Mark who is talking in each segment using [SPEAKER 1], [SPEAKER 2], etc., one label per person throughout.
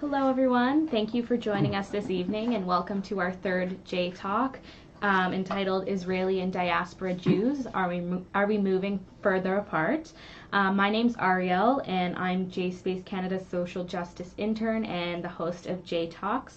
[SPEAKER 1] Hello, everyone. Thank you for joining us this evening, and welcome to our third JTalk entitled Israeli and Diaspora Jews, Are we Moving Further Apart? My name's Ariel, and I'm JSpaceCanada's social justice intern and the host of JTalks.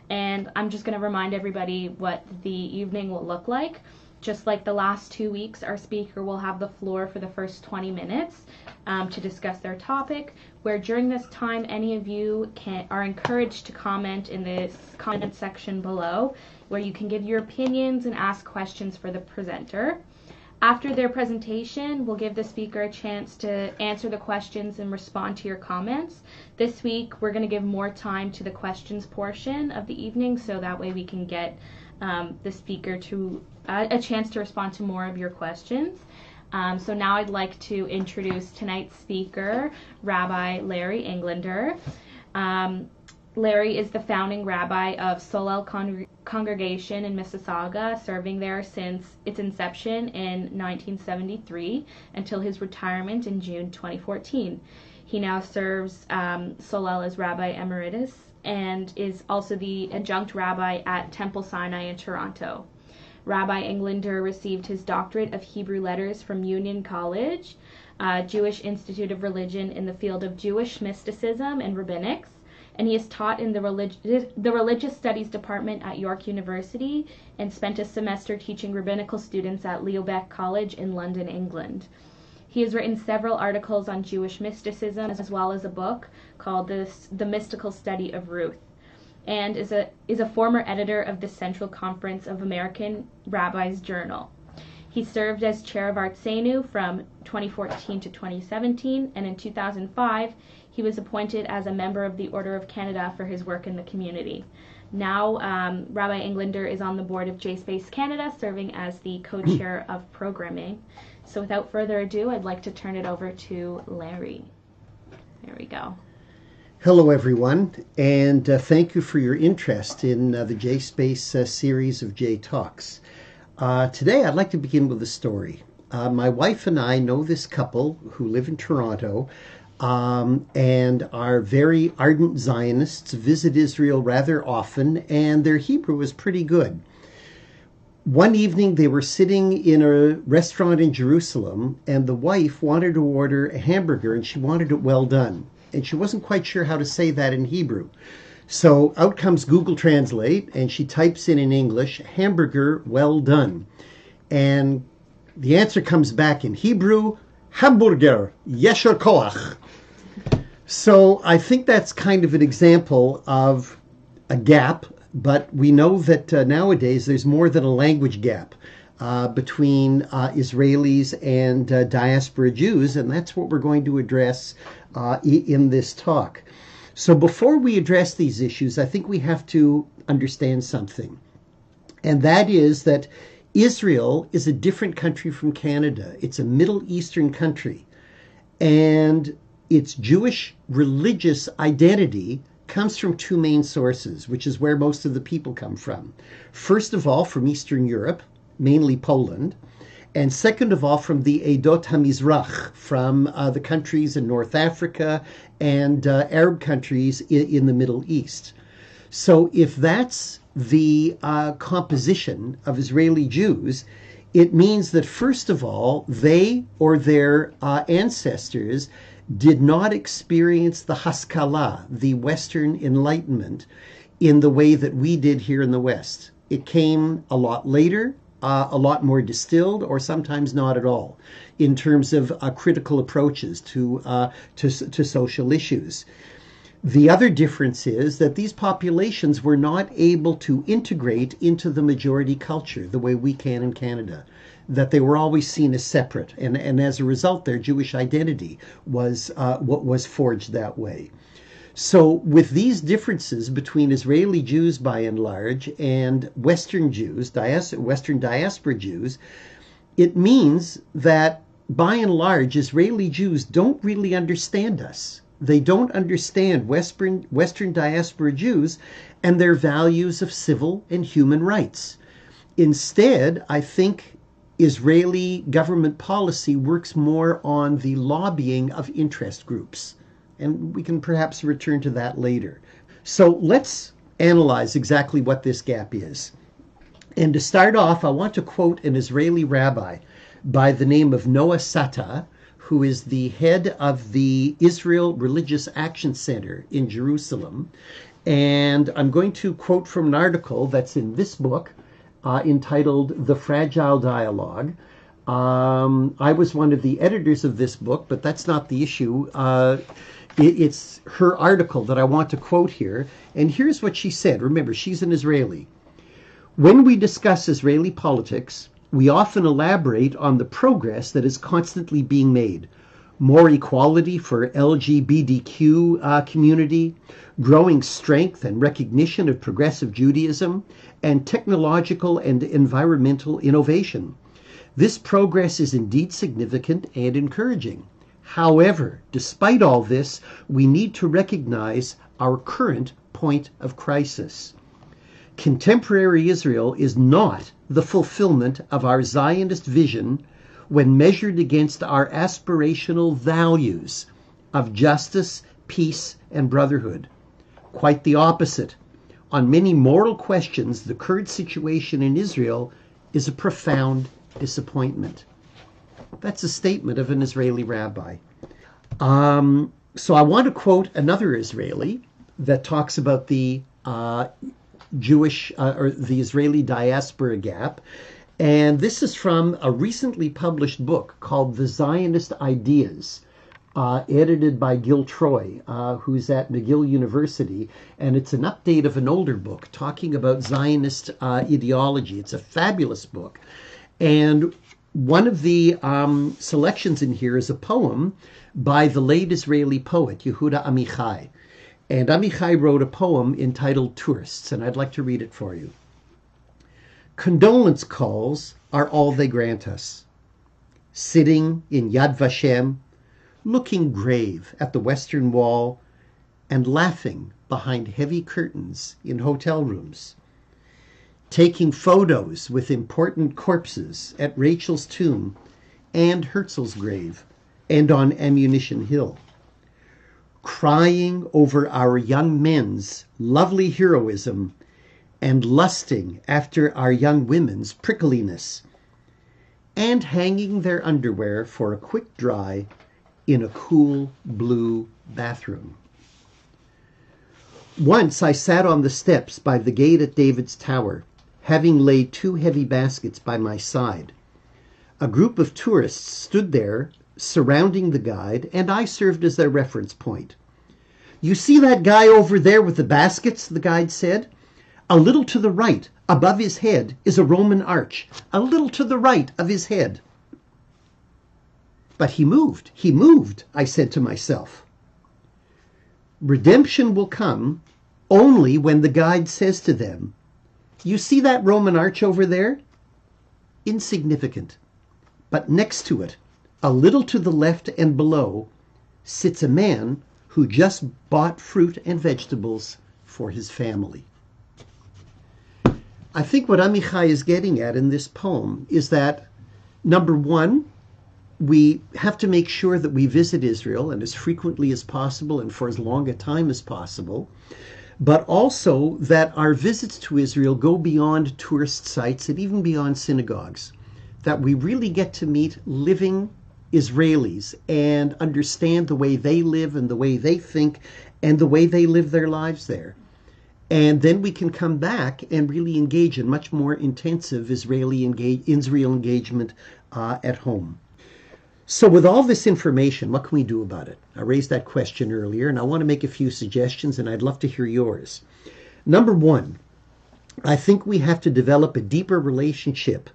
[SPEAKER 1] And I'm just going to remind everybody what the evening will look like. Just like the last 2 weeks, our speaker will have the floor for the first 20 minutes to discuss their topic, where during this time, any of you are encouraged to comment in this comment section below, where you can give your opinions and ask questions for the presenter. After their presentation, we'll give the speaker a chance to answer the questions and respond to your comments. This week, we're going to give more time to the questions portion of the evening, so that way we can get the speaker to a chance to respond to more of your questions. So now I'd like to introduce tonight's speaker, Rabbi Larry Englander. Larry is the founding rabbi of Solel Congregation in Mississauga, serving there since its inception in 1973 until his retirement in June 2014. He now serves Solel as Rabbi Emeritus and is also the adjunct rabbi at Temple Sinai in Toronto. Rabbi Englander received his doctorate of Hebrew letters from Union College, Jewish Institute of Religion in the field of Jewish mysticism and rabbinics, and he is taught in the Religious Studies Department at York University and spent a semester teaching rabbinical students at Leo Baeck College in London, England. He has written several articles on Jewish mysticism, as well as a book called The Mystical Study of Ruth, and is a former editor of the Central Conference of American Rabbis Journal. He served as chair of Artseinu from 2014 to 2017, and in 2005, he was appointed as a member of the Order of Canada for his work in the community. Now, Rabbi Englander is on the board of JSpaceCanada, serving as the co-chair of programming. So without further ado, I'd like to turn it over to Larry. There we go.
[SPEAKER 2] Hello, everyone, and thank you for your interest in the JSpace series of JTalks. Today, I'd like to begin with a story. My wife and I know this couple who live in Toronto and are very ardent Zionists, visit Israel rather often, and their Hebrew is pretty good. One evening, they were sitting in a restaurant in Jerusalem, and the wife wanted to order a hamburger, and she wanted it well done. And she wasn't quite sure how to say that in Hebrew. So out comes Google Translate, and she types in English, hamburger well done. And the answer comes back in Hebrew, hamburger, yesher koach. So I think that's kind of an example of a gap, but we know that nowadays there's more than a language gap between Israelis and diaspora Jews, and that's what we're going to address in this talk. So before we address these issues, I think we have to understand something, and that is that Israel is a different country from Canada. It's a Middle Eastern country, and its Jewish religious identity comes from two main sources, which is where most of the people come from. First of all, from Eastern Europe, mainly Poland, and second of all, from the Edot HaMizrach, from the countries in North Africa and Arab countries in the Middle East. So if that's the composition of Israeli Jews, it means that first of all, they or their ancestors did not experience the Haskalah, the Western Enlightenment, in the way that we did here in the West. It came a lot later, a lot more distilled, or sometimes not at all, in terms of critical approaches to social issues. The other difference is that these populations were not able to integrate into the majority culture the way we can in Canada, that they were always seen as separate, and as a result, their Jewish identity was what was forged that way. So with these differences between Israeli Jews by and large and Western Jews, Western diaspora Jews, it means that by and large Israeli Jews don't really understand us. They don't understand Western diaspora Jews and their values of civil and human rights. Instead, I think Israeli government policy works more on the lobbying of interest groups. And we can perhaps return to that later. So let's analyze exactly what this gap is. And to start off, I want to quote an Israeli rabbi by the name of Noah Sata, who is the head of the Israel Religious Action Center in Jerusalem. And I'm going to quote from an article that's in this book entitled The Fragile Dialogue. I was one of the editors of this book, but that's not the issue. It's her article that I want to quote here. And here's what she said. Remember, she's an Israeli. When we discuss Israeli politics, we often elaborate on the progress that is constantly being made. More equality for LGBTQ community, growing strength and recognition of progressive Judaism, and technological and environmental innovation. This progress is indeed significant and encouraging. However, despite all this, we need to recognize our current point of crisis. Contemporary Israel is not the fulfillment of our Zionist vision when measured against our aspirational values of justice, peace, and brotherhood. Quite the opposite. On many moral questions, the current situation in Israel is a profound disappointment. That's a statement of an Israeli rabbi. So I want to quote another Israeli that talks about the Jewish or the Israeli diaspora gap. And this is from a recently published book called The Zionist Ideas, edited by Gil Troy, who's at McGill University. And it's an update of an older book talking about Zionist ideology. It's a fabulous book. And one of the selections in here is a poem by the late Israeli poet, Yehuda Amichai. And Amichai wrote a poem entitled Tourists, and I'd like to read it for you. Condolence calls are all they grant us. Sitting in Yad Vashem, looking grave at the Western Wall, and laughing behind heavy curtains in hotel rooms. Taking photos with important corpses at Rachel's tomb and Herzl's grave and on Ammunition Hill. Crying over our young men's lovely heroism and lusting after our young women's prickliness, and hanging their underwear for a quick dry in a cool blue bathroom. Once I sat on the steps by the gate at David's Tower, having laid 2 heavy baskets by my side. A group of tourists stood there surrounding the guide, and I served as their reference point. You see that guy over there with the baskets, the guide said? A little to the right, above his head, is a Roman arch. A little to the right of his head. But he moved, I said to myself. Redemption will come only when the guide says to them, you see that Roman arch over there? Insignificant. But next to it, a little to the left and below, sits a man who just bought fruit and vegetables for his family. I think what Amichai is getting at in this poem is that, number one, we have to make sure that we visit Israel and as frequently as possible and for as long a time as possible, but also that our visits to Israel go beyond tourist sites and even beyond synagogues, that we really get to meet living Israelis and understand the way they live and the way they think and the way they live their lives there. And then we can come back and really engage in much more intensive Israel engagement at home. So with all this information, what can we do about it? I raised that question earlier, and I want to make a few suggestions, and I'd love to hear yours. Number one, I think we have to develop a deeper relationship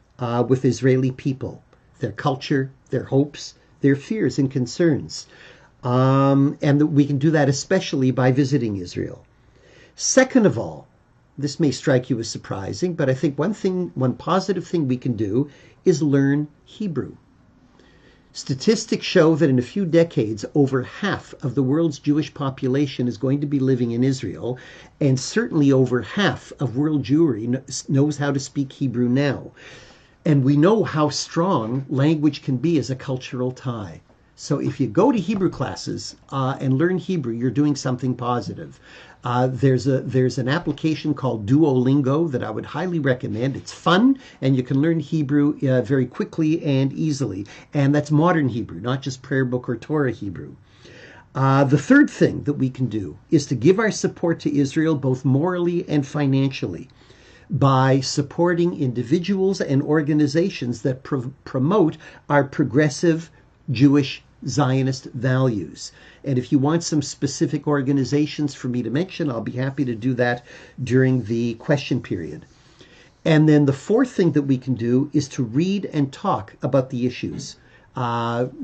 [SPEAKER 2] with Israeli people, their culture, their hopes, their fears and concerns. And that we can do that especially by visiting Israel. Second of all, this may strike you as surprising, but I think one positive thing we can do is learn Hebrew. Statistics show that in a few decades, over half of the world's Jewish population is going to be living in Israel, and certainly over half of world Jewry knows how to speak Hebrew now. And we know how strong language can be as a cultural tie. So if you go to Hebrew classes and learn Hebrew, you're doing something positive. There's an application called Duolingo that I would highly recommend. It's fun, and you can learn Hebrew very quickly and easily. And that's modern Hebrew, not just prayer book or Torah Hebrew. The third thing that we can do is to give our support to Israel both morally and financially by supporting individuals and organizations that promote our progressive Jewish Zionist values. And if you want some specific organizations for me to mention, I'll be happy to do that during the question period. And then the fourth thing that we can do is to read and talk about the issues.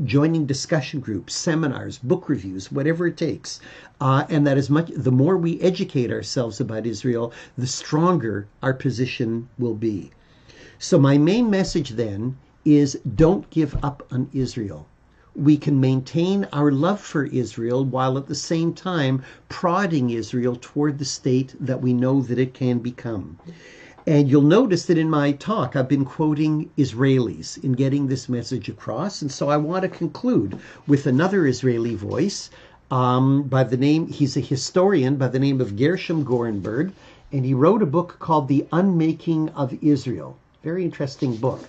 [SPEAKER 2] Joining discussion groups, seminars, book reviews, whatever it takes. And that the more we educate ourselves about Israel, the stronger our position will be. So my main message then is don't give up on Israel. We can maintain our love for Israel while at the same time prodding Israel toward the state that we know that it can become. And you'll notice that in my talk, I've been quoting Israelis in getting this message across. And so I want to conclude with another Israeli voice he's a historian by the name of Gershom Gorenberg, and he wrote a book called The Unmaking of Israel. Very interesting book.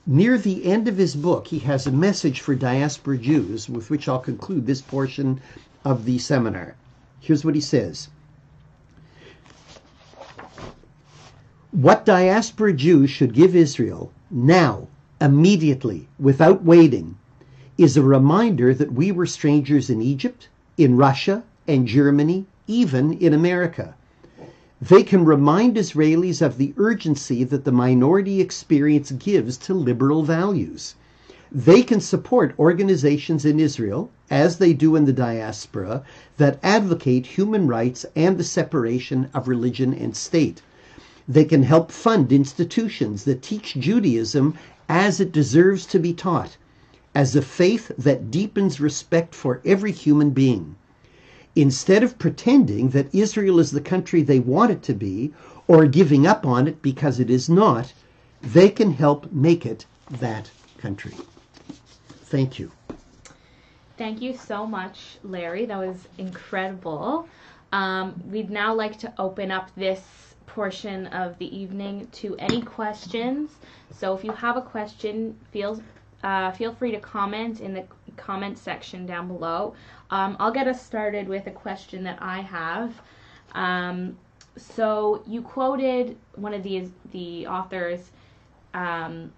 [SPEAKER 2] Near the end of his book, he has a message for diaspora Jews, with which I'll conclude this portion of the seminar. Here's what he says. What diaspora Jews should give Israel now, immediately, without waiting, is a reminder that we were strangers in Egypt, in Russia, and Germany, even in America. They can remind Israelis of the urgency that the minority experience gives to liberal values. They can support organizations in Israel, as they do in the diaspora, that advocate human rights and the separation of religion and state. They can help fund institutions that teach Judaism as it deserves to be taught, as a faith that deepens respect for every human being. Instead of pretending that Israel is the country they want it to be, or giving up on it because it is not, they can help make it that country. Thank you.
[SPEAKER 1] Thank you so much, Larry. That was incredible. We'd now like to open up this portion of the evening to any questions. So if you have a question, feel free to comment in the comment section down below. I'll get us started with a question that I have. So you quoted one of the authors, and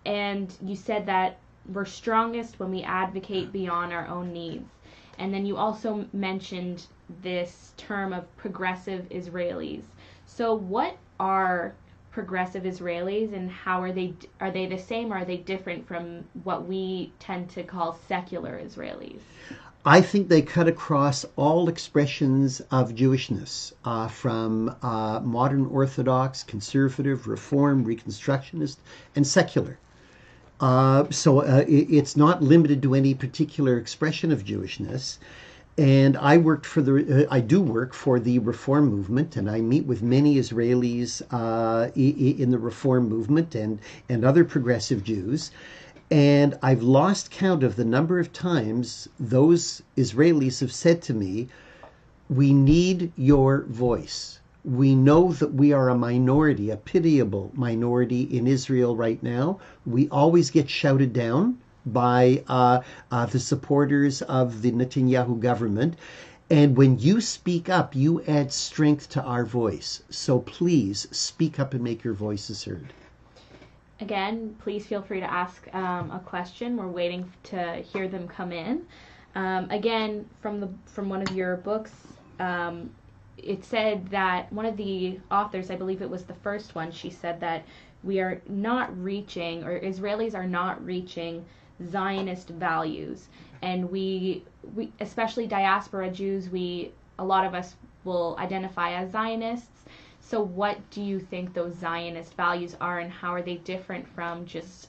[SPEAKER 1] you said that we're strongest when we advocate beyond our own needs. And then you also mentioned this term of progressive Israelis. So what are progressive Israelis, and how are they the same, or are they different from what we tend to call secular Israelis?
[SPEAKER 2] I think they cut across all expressions of Jewishness, from modern Orthodox, conservative, Reform, Reconstructionist, and secular. So it's not limited to any particular expression of Jewishness. And I do work for the Reform movement, and I meet with many Israelis in the Reform movement and other progressive Jews. And I've lost count of the number of times those Israelis have said to me, we need your voice. We know that we are a minority, a pitiable minority in Israel right now. We always get shouted down by the supporters of the Netanyahu government. And when you speak up, you add strength to our voice. So please speak up and make your voices heard.
[SPEAKER 1] Again, please feel free to ask a question. We're waiting to hear them come in. Again, from one of your books, it said that one of the authors, I believe it was the first one, she said that we are not reaching, or Israelis are not reaching, Zionist values. And we especially diaspora Jews, a lot of us will identify as Zionists. So what do you think those Zionist values are, and how are they different from just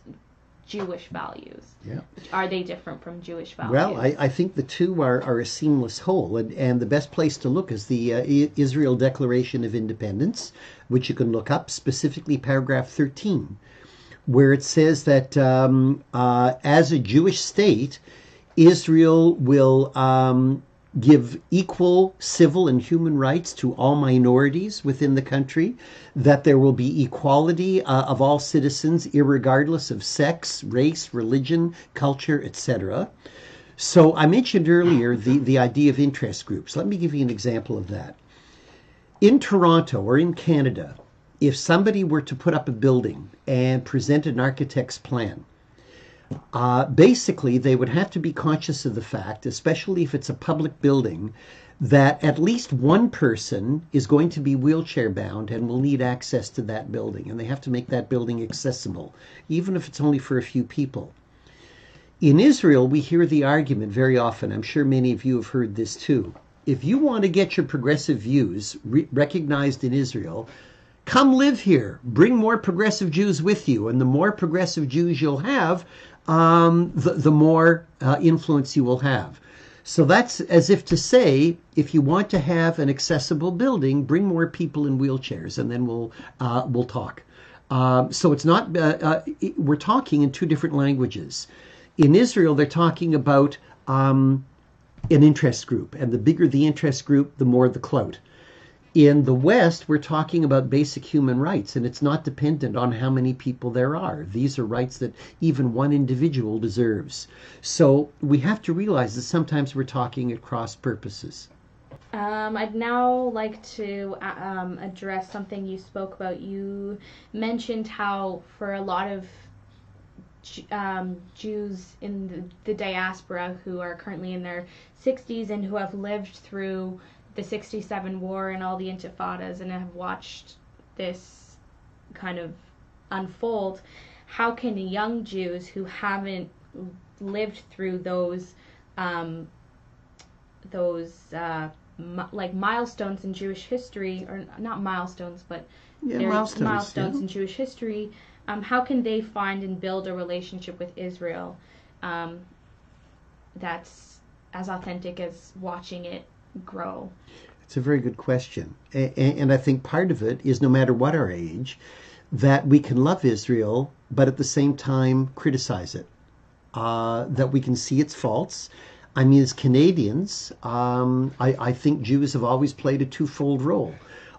[SPEAKER 1] Jewish values?
[SPEAKER 2] Yeah.
[SPEAKER 1] Are they different from Jewish values?
[SPEAKER 2] Well, I think the two are a seamless whole, and the best place to look is the Israel Declaration of Independence, which you can look up, specifically paragraph 13, where it says that as a Jewish state, Israel will give equal civil and human rights to all minorities within the country, that there will be equality of all citizens, irregardless of sex, race, religion, culture, etc. So I mentioned earlier the idea of interest groups. Let me give you an example of that. In Toronto or in Canada, if somebody were to put up a building and present an architect's plan, basically they would have to be conscious of the fact, especially if it's a public building, that at least one person is going to be wheelchair bound and will need access to that building. And they have to make that building accessible, even if it's only for a few people. In Israel, we hear the argument very often. I'm sure many of you have heard this too. If you want to get your progressive views recognized in Israel, come live here. Bring more progressive Jews with you. And the more progressive Jews you'll have, the more influence you will have. So that's as if to say, if you want to have an accessible building, bring more people in wheelchairs, and then we'll talk. So it's not, we're talking in two different languages. In Israel, they're talking about an interest group, and the bigger the interest group, the more the clout. In the West, we're talking about basic human rights, and it's not dependent on how many people there are. These are rights that even one individual deserves. So we have to realize that sometimes we're talking at cross purposes.
[SPEAKER 1] I'd now like to address something you spoke about. You mentioned how for a lot of Jews in the diaspora who are currently in their 60s and who have lived through the 67 war and all the intifadas and have watched this kind of unfold, how can young Jews who haven't lived through those like milestones in Jewish history, or not milestones, but milestones in Jewish history, how can they find and build a relationship with Israel that's as authentic as watching it grow?
[SPEAKER 2] It's a very good question. And I think part of it is, no matter what our age, that we can love Israel, but at the same time criticize it, that we can see its faults. I mean, as Canadians, I think Jews have always played a twofold role.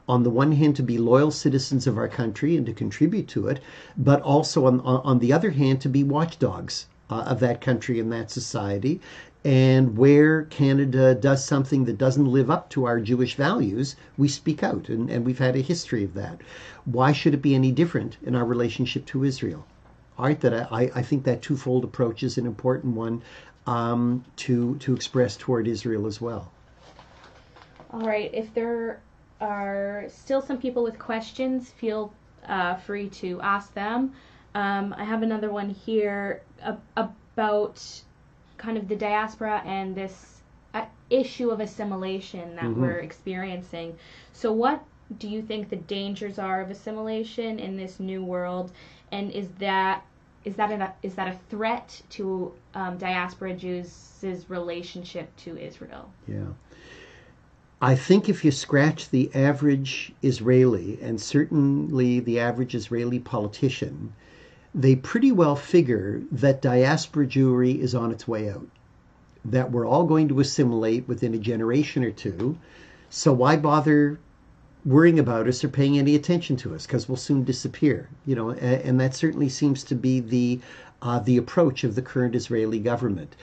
[SPEAKER 2] On the one hand, to be loyal citizens of our country and to contribute to it, but also on the other hand, to be watchdogs of that country and that society. And where Canada does something that doesn't live up to our Jewish values, we speak out, and we've had a history of that. Why should it be any different in our relationship to Israel? All right, that I think that twofold approach is an important one to express toward Israel as well.
[SPEAKER 1] All right, if there are still some people with questions, feel free to ask them. I have another one here about kind of the diaspora and this issue of assimilation that we're experiencing. So what do you think the dangers are of assimilation in this new world, and is that a threat to diaspora Jews' relationship to Israel?
[SPEAKER 2] Yeah. I think if you scratch the average Israeli, and certainly the average Israeli politician, they pretty well figure that diaspora Jewry is on its way out, that we're all going to assimilate within a generation or two. So why bother worrying about us or paying any attention to us, because we'll soon disappear, and that certainly seems to be the approach of the current Israeli government.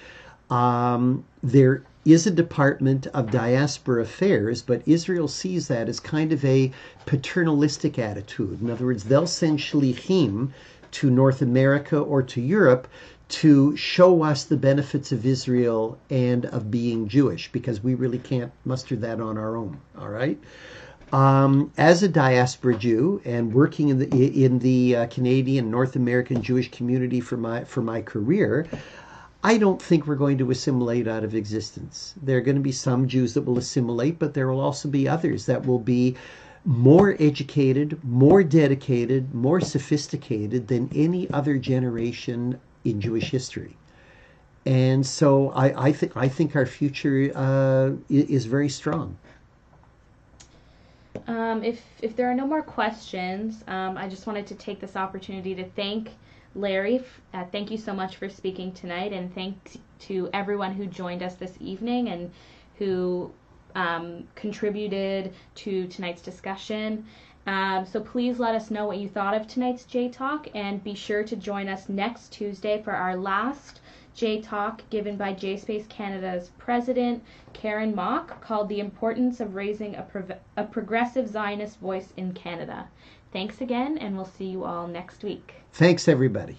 [SPEAKER 2] There is a Department of Diaspora Affairs, but Israel sees that as kind of a paternalistic attitude. In other words, they'll send shlichim to North America or to Europe to show us the benefits of Israel and of being Jewish, because we really can't muster that on our own. All right. As a diaspora Jew and working in the Canadian North American Jewish community for my career, I don't think we're going to assimilate out of existence. There are going to be some Jews that will assimilate, but there will also be others that will be more educated, more dedicated, more sophisticated than any other generation in Jewish history. And so I think our future is very strong.
[SPEAKER 1] If there are no more questions, I just wanted to take this opportunity to thank Larry, thank you so much for speaking tonight, and thanks to everyone who joined us this evening and who contributed to tonight's discussion. So please let us know what you thought of tonight's JTalk, and be sure to join us next Tuesday for our last JTalk given by JSpaceCanada's president, Karen Mock, called The Importance of Raising a Progressive Zionist Voice in Canada. Thanks again, and we'll see you all next week.
[SPEAKER 2] Thanks, everybody.